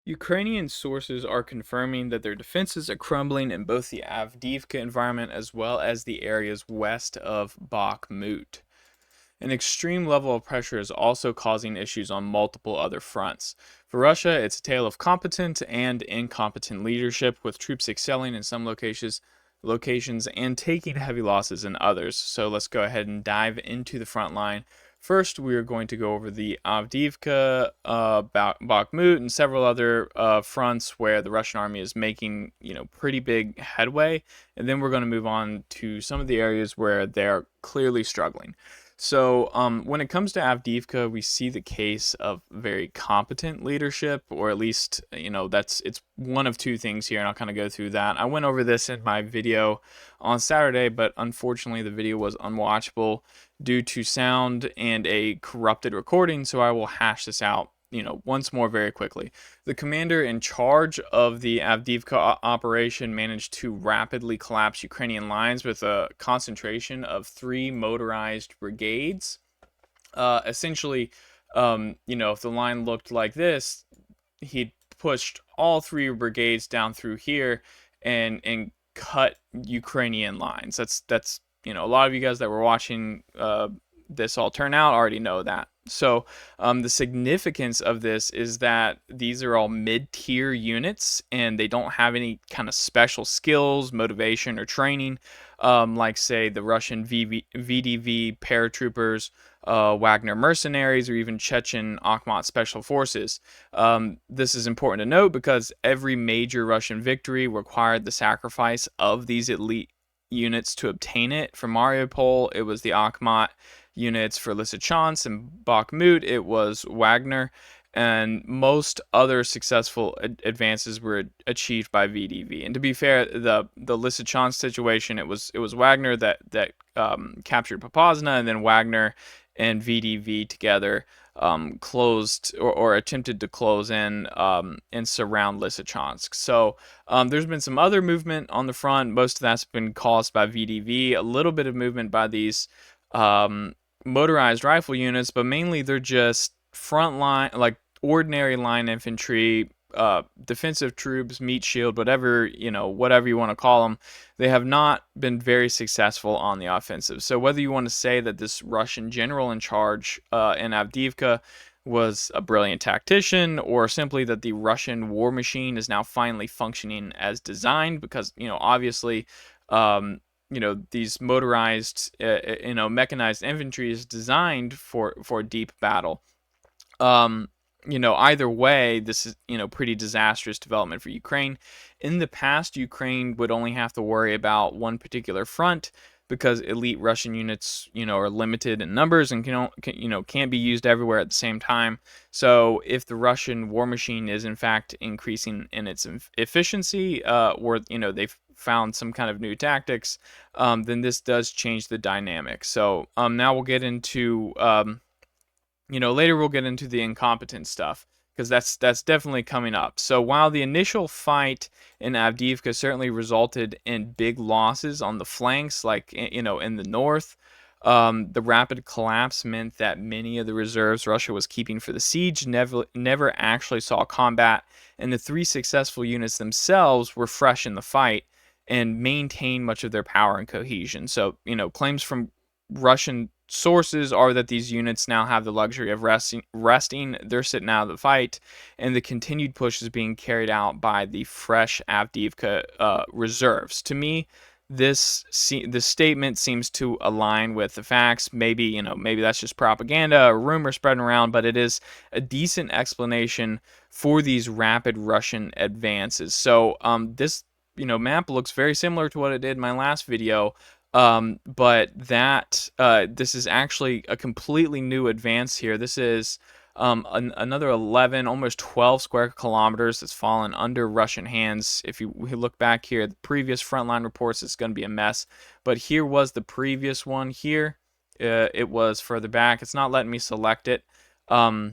Ukrainian sources are confirming that their defenses are crumbling in both the Avdiivka environment as well as the areas west of Bakhmut. An extreme level of pressure is also causing issues on multiple other fronts. For Russia, it's a tale of competent and incompetent leadership, with troops excelling in some locations and taking heavy losses in others. So let's go ahead and dive into the front line. First, we are going to go over the Avdiivka, Bakhmut, and several other fronts where the Russian army is making, pretty big headway. And then we're going to move on to some of the areas where they're clearly struggling. So, when it comes to Avdiivka, we see the case of very competent leadership, or at least, it's one of two things here, and I'll kind of go through that. I went over this in my video on Saturday, but unfortunately, the video was unwatchable due to sound and a corrupted recording, so I will hash this out, once more very quickly. The commander in charge of the Avdiivka operation managed to rapidly collapse Ukrainian lines with a concentration of 3 motorized brigades. Essentially, if the line looked like this, he pushed all 3 brigades down through here and cut Ukrainian lines. That's a lot of you guys that were watching this all turn out already know that. So the significance of this is that these are all mid-tier units and they don't have any kind of special skills, motivation, or training, like, say, the Russian VDV paratroopers, Wagner mercenaries, or even Chechen Akhmat special forces. This is important to note because every major Russian victory required the sacrifice of these elite units to obtain it. For Mariupol, it was the Akhmat units. For Lysychansk and Bakhmut, it was Wagner, and most other successful advances were achieved by VDV. And to be fair, the Lysychansk situation, it was Wagner that captured Popasna, and then Wagner and VDV together closed or attempted to close in and surround Lysychansk. So there's been some other movement on the front. Most of that's been caused by VDV. A little bit of movement by these motorized rifle units, but mainly they're just front line, like ordinary line infantry, defensive troops, meat shield, whatever you want to call them. They have not been very successful on the offensive. So whether you want to say that this Russian general in charge in Avdiivka was a brilliant tactician, or simply that the Russian war machine is now finally functioning as designed, because obviously these motorized mechanized infantry is designed for deep battle. Either way, this is, pretty disastrous development for Ukraine. In the past, Ukraine would only have to worry about one particular front because elite Russian units, are limited in numbers and can't be used everywhere at the same time. So if the Russian war machine is in fact increasing in its efficiency, or they've found some kind of new tactics, then this does change the dynamic. So now we'll get into later we'll get into the incompetent stuff, because that's definitely coming up. So while the initial fight in Avdiivka certainly resulted in big losses on the flanks, like in the north, the rapid collapse meant that many of the reserves Russia was keeping for the siege never actually saw combat, and the 3 successful units themselves were fresh in the fight and maintained much of their power and cohesion. So claims from Russian sources are that these units now have the luxury of resting. They're sitting out of the fight, and the continued push is being carried out by the fresh Avdiivka reserves. To me, this statement seems to align with the facts. Maybe that's just propaganda or rumor spreading around, but it is a decent explanation for these rapid Russian advances. So this map looks very similar to what it did in my last video. But this is actually a completely new advance here. This is another 11, almost 12 square kilometers that's fallen under Russian hands. If we look back here, the previous frontline reports, it's going to be a mess. But here was the previous one here. It was further back. It's not letting me select it. Yeah,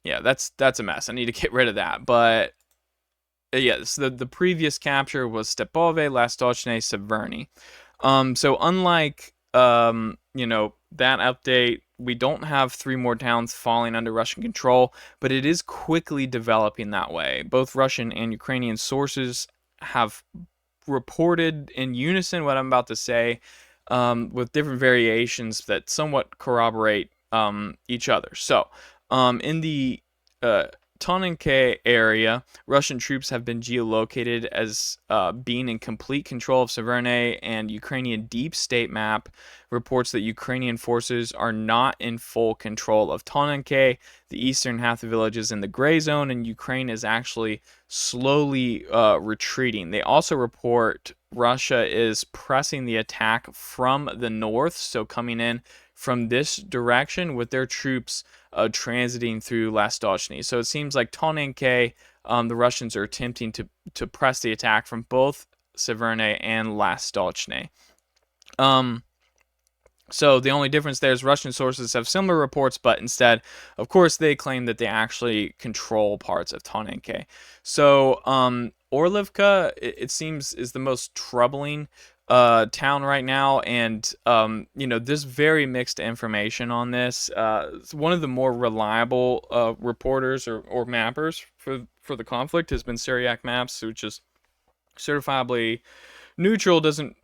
that's a mess. I need to get rid of that. But yes, the previous capture was Stepove, Lastochne, Severny. So unlike that update, we don't have 3 more towns falling under Russian control, but it is quickly developing that way. Both Russian and Ukrainian sources have reported in unison what I'm about to say, with different variations that somewhat corroborate each other. So, in the uh, Tonenke area, Russian troops have been geolocated as being in complete control of Severne, and Ukrainian deep state map reports that Ukrainian forces are not in full control of Tonenke. The eastern half of the village is in the gray zone, and Ukraine is actually slowly retreating. They also report Russia is pressing the attack from the north, so coming in from this direction with their troops transiting through Lastochny. So it seems like Tonenke, the Russians are attempting to press the attack from both Severne and Lastochny. So the only difference there is Russian sources have similar reports, but instead, of course, they claim that they actually control parts of Tonenke. So Orlivka, it seems, is the most troubling town right now, and there's very mixed information on this. One of the more reliable reporters or mappers for the conflict has been Syriac Maps, which is certifiably neutral, doesn't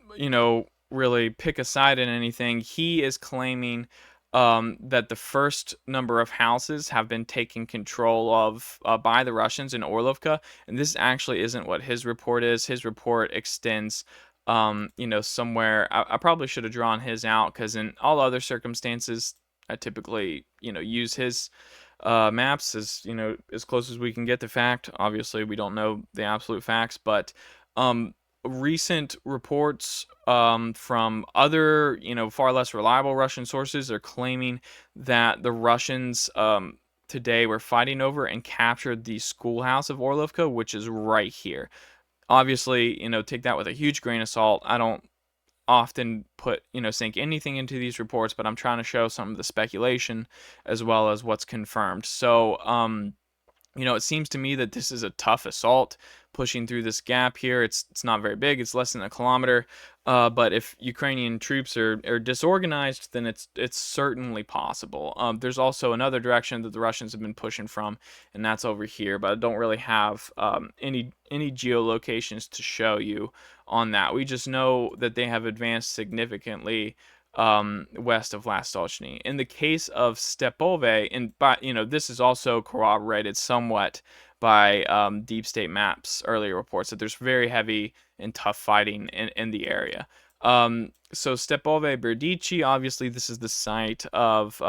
really pick a side in anything. He is claiming that the first number of houses have been taken control of by the Russians in Orlovka, and this actually isn't what his report is. His report extends somewhere. I probably should have drawn his out, because in all other circumstances I typically use his maps as close as we can get to fact. Obviously we don't know the absolute facts, but recent reports from other, far less reliable Russian sources are claiming that the Russians today were fighting over and captured the schoolhouse of Orlovka, which is right here. Obviously, take that with a huge grain of salt. I don't often sink anything into these reports, but I'm trying to show some of the speculation as well as what's confirmed. So, it seems to me that this is a tough assault pushing through this gap here. It's not very big. It's less than a kilometer. But if Ukrainian troops are disorganized, then it's certainly possible. There's also another direction that the Russians have been pushing from, and that's over here. But I don't really have any geolocations to show you on that. We just know that they have advanced significantly west of Lastochny. In the case of Stepove, this is also corroborated somewhat by Deep State Maps earlier reports that there's very heavy and tough fighting in the area. So Stepove Berdichi, obviously this is the site of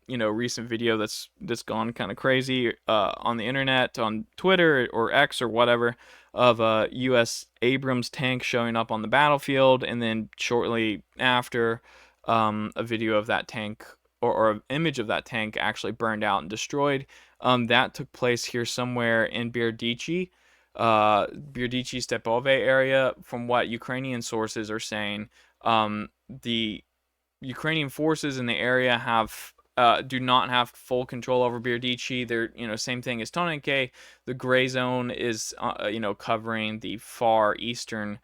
recent video that's gone kind of crazy on the internet, on Twitter or X or whatever, of a U.S. Abrams tank showing up on the battlefield, and then shortly after, a video of that tank or an image of that tank actually burned out and destroyed. That took place here somewhere in Berdichi Stepove area. From what Ukrainian sources are saying, the Ukrainian forces in the area do not have full control over Berdichi. They're, same thing as Tonenke. The gray zone is, covering the far eastern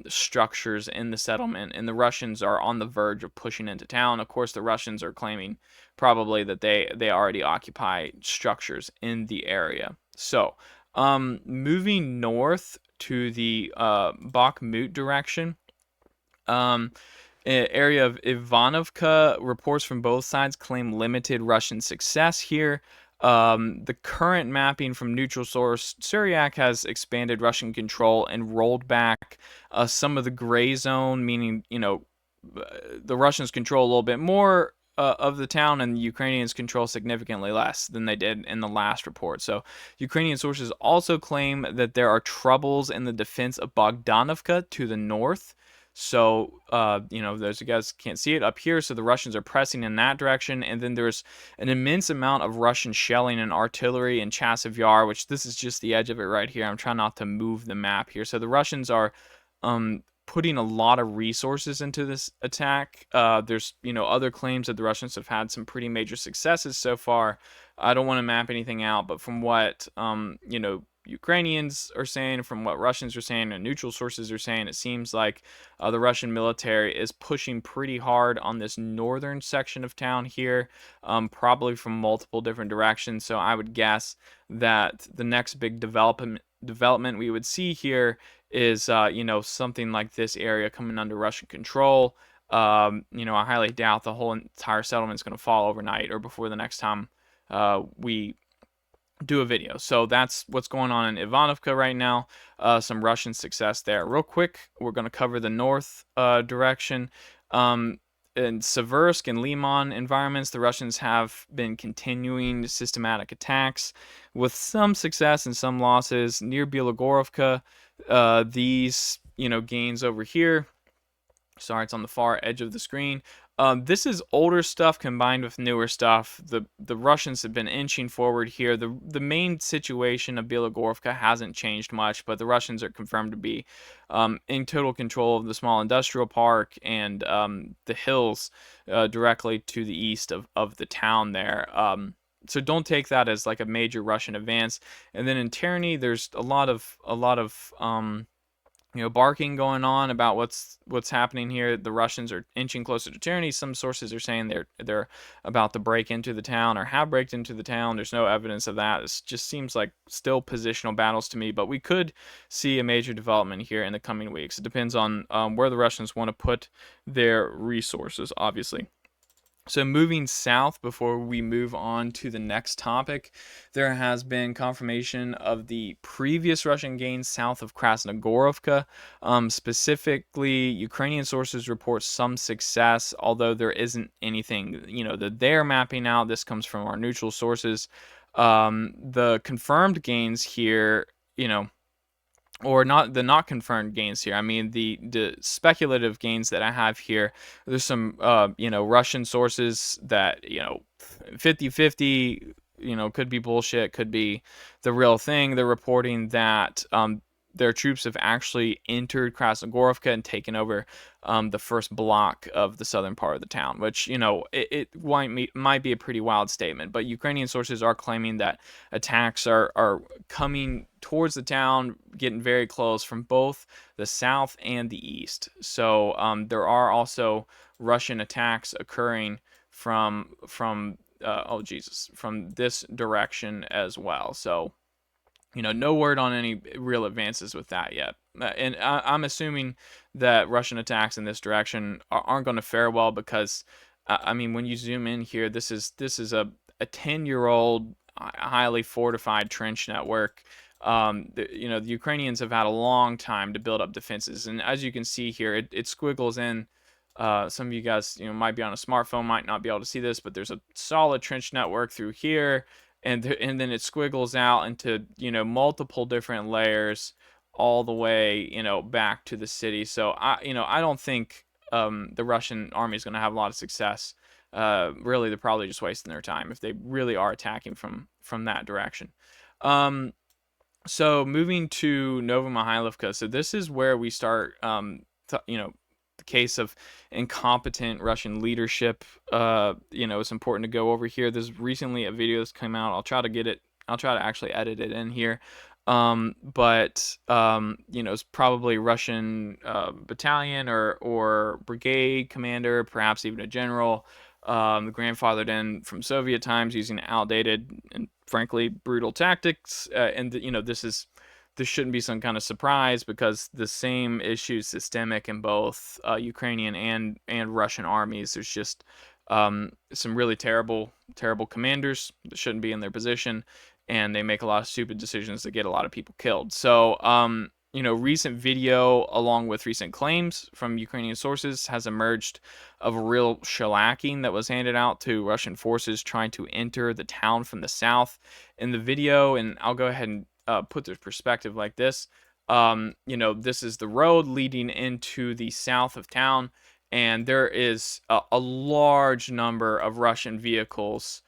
structures in the settlement, and the Russians are on the verge of pushing into town. Of course, the Russians are claiming probably that they already occupy structures in the area. So, moving north to the Bakhmut direction, area of Ivanovka, reports from both sides claim limited Russian success here. The current mapping from neutral source Syriac has expanded Russian control and rolled back some of the gray zone, meaning the Russians control a little bit more of the town, and the Ukrainians control significantly less than they did in the last report. So Ukrainian sources also claim that there are troubles in the defense of Bogdanovka to the north. So, those you guys can't see it up here. So the Russians are pressing in that direction. And then there's an immense amount of Russian shelling and artillery in Chasiv Yar, which this is just the edge of it right here. I'm trying not to move the map here. So the Russians are putting a lot of resources into this attack. There's, other claims that the Russians have had some pretty major successes so far. I don't want to map anything out, but from what, Ukrainians are saying, from what Russians are saying, and neutral sources are saying, it seems like the Russian military is pushing pretty hard on this northern section of town here, probably from multiple different directions. So I would guess that the next big development we would see here is, something like this area coming under Russian control. I highly doubt the whole entire settlement is going to fall overnight or before the next time we do a video. So that's what's going on in Ivanovka right now. Some Russian success there. Real quick, we're going to cover the north direction. In Seversk and Liman environments, the Russians have been continuing systematic attacks with some success and some losses. Near Bielogorivka, these gains over here. Sorry, it's on the far edge of the screen. This is older stuff combined with newer stuff. The Russians have been inching forward here. The main situation of Bielogorivka hasn't changed much, but the Russians are confirmed to be in total control of the small industrial park and the hills directly to the east of the town there. So don't take that as like a major Russian advance. And then in Terny, there's a lot of barking going on about what's happening here. The Russians are inching closer to Terny. Some sources are saying they're about to break into the town or have breaked into the town. There's no evidence of that. It just seems like still positional battles to me, but we could see a major development here in the coming weeks. It depends on where the Russians want to put their resources, obviously. So moving south before we move on to the next topic, there has been confirmation of the previous Russian gains south of Krasnohorivka. Specifically, Ukrainian sources report some success, although there isn't anything that they're mapping out. This comes from our neutral sources. The confirmed gains here, or not confirmed gains here. I mean the speculative gains that I have here. There's some Russian sources that 50-50, could be bullshit, could be the real thing. They're reporting that their troops have actually entered Krasnohorivka and taken over the first block of the southern part of the town, which, it might be a pretty wild statement. But Ukrainian sources are claiming that attacks are coming towards the town, getting very close from both the south and the east. So there are also Russian attacks occurring from this direction as well. So no word on any real advances with that yet. And I'm assuming that Russian attacks in this direction aren't going to fare well because, when you zoom in here, this is a 10-year-old highly fortified trench network. The Ukrainians have had a long time to build up defenses, and as you can see here, it squiggles in. Some of you guys, might be on a smartphone, might not be able to see this, but there's a solid trench network through here. And then it squiggles out into multiple different layers all the way back to the city. So I don't think the Russian army is going to have a lot of success. Really, they're probably just wasting their time if they really are attacking from that direction. So moving to Novomykhailivka. So this is where we start the case of incompetent Russian leadership. It's important to go over here. There's recently a video that's come out. I'll try to actually edit it in here. It's probably Russian battalion or brigade commander, perhaps even a general, grandfathered in from Soviet times using outdated and frankly brutal tactics. This shouldn't be some kind of surprise because the same issue is systemic in both Ukrainian and Russian armies. There's just some really terrible commanders that shouldn't be in their position, and they make a lot of stupid decisions that get a lot of people killed. So, recent video along with recent claims from Ukrainian sources has emerged of a real shellacking that was handed out to Russian forces trying to enter the town from the south. In the video, and I'll go ahead and put the perspective like this. This is the road leading into the south of town, and there is a large number of Russian vehicles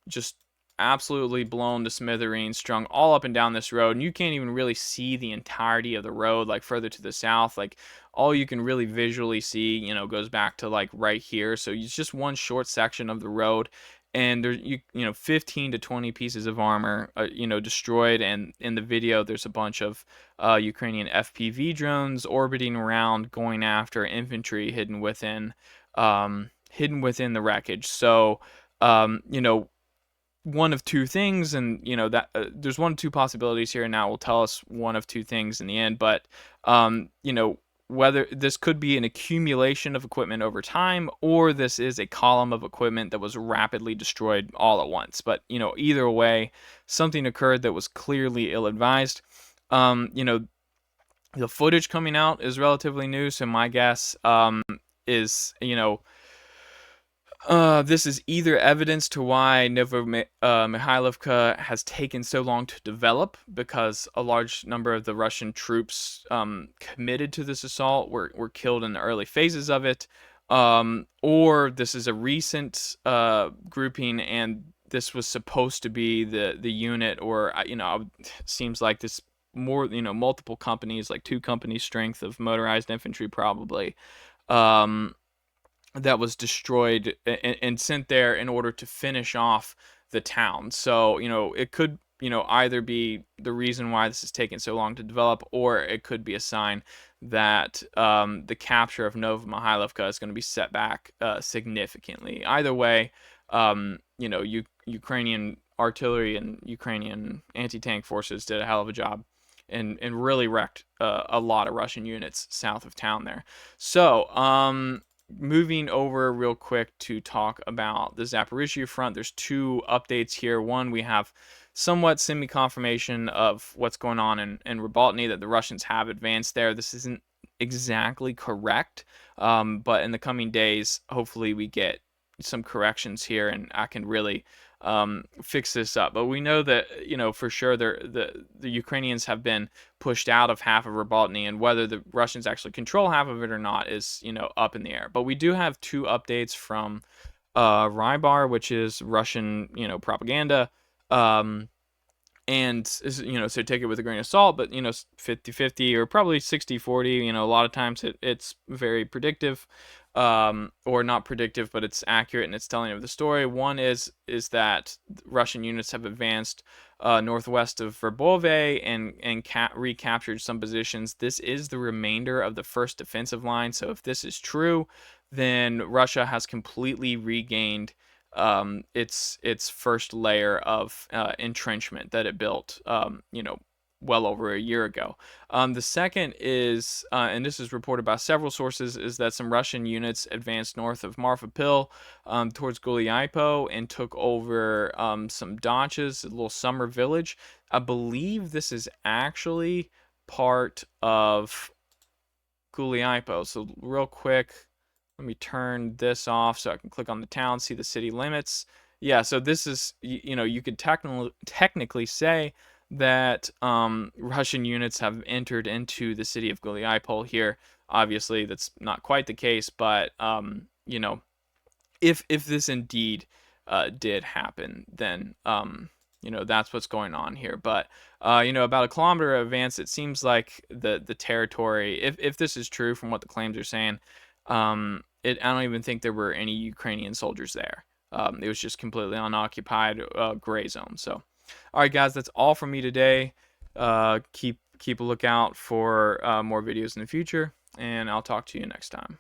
just absolutely blown to smithereens, strung all up and down this road, and you can't even really see the entirety of the road, like further to the south. Like all you can really visually see, goes back to like right here. So it's just one short section of the road, and there's 15 to 20 pieces of armor destroyed. And in the video there's a bunch of Ukrainian FPV drones orbiting around, going after infantry hidden within the wreckage. So one of two things, and that there's one of two possibilities here, and now will tell us one of two things in the end. But um, you know whether this could be an accumulation of equipment over time, or this is a column of equipment that was rapidly destroyed all at once. But either way, something occurred that was clearly ill-advised. The footage coming out is relatively new, so my guess is this is either evidence to why Novomykhailivka has taken so long to develop, because a large number of the Russian troops committed to this assault were killed in the early phases of it, or this is a recent grouping, and this was supposed to be the unit, or seems like this more multiple companies, like 2 companies strength of motorized infantry probably. Um, that was destroyed and sent there in order to finish off the town. So, it could, either be the reason why this is taking so long to develop, or it could be a sign that the capture of Novomykhailivka is going to be set back significantly. Either way, Ukrainian artillery and Ukrainian anti-tank forces did a hell of a job and really wrecked a lot of Russian units south of town there. So, moving over real quick to talk about the Zaporizhzhia front, there's 2 updates here. One, we have somewhat semi-confirmation of what's going on in Rybaltny, that the Russians have advanced there. This isn't exactly correct, but in the coming days, hopefully we get some corrections here, and I can really fix this up. But we know that for sure the Ukrainians have been pushed out of half of Rybaltny, and whether the Russians actually control half of it or not is up in the air. But we do have 2 updates from Rybar, which is Russian propaganda. And so take it with a grain of salt, but 50-50 or probably 60-40. A lot of times it's very predictive, or not predictive, but it's accurate and it's telling of the story. One is that Russian units have advanced northwest of Verbove and recaptured some positions. This is the remainder of the first defensive line. So if this is true, then Russia has completely regained its first layer of entrenchment that it built, well over a year ago. The second is, and this is reported by several sources, is that some Russian units advanced north of Marfapil towards Hulyaipole and took over some dachas, a little summer village. I believe this is actually part of Hulyaipole. So real quick, let me turn this off so I can click on the town, see the city limits. Yeah, so this is, you could technically say that Russian units have entered into the city of Hulyaipole here. Obviously, that's not quite the case, but if this indeed did happen, then that's what's going on here. But about a kilometer advance, it seems like the territory, if this is true from what the claims are saying, I don't even think there were any Ukrainian soldiers there. It was just completely unoccupied, gray zone. So, all right, guys, that's all from me today. Keep a lookout for more videos in the future, and I'll talk to you next time.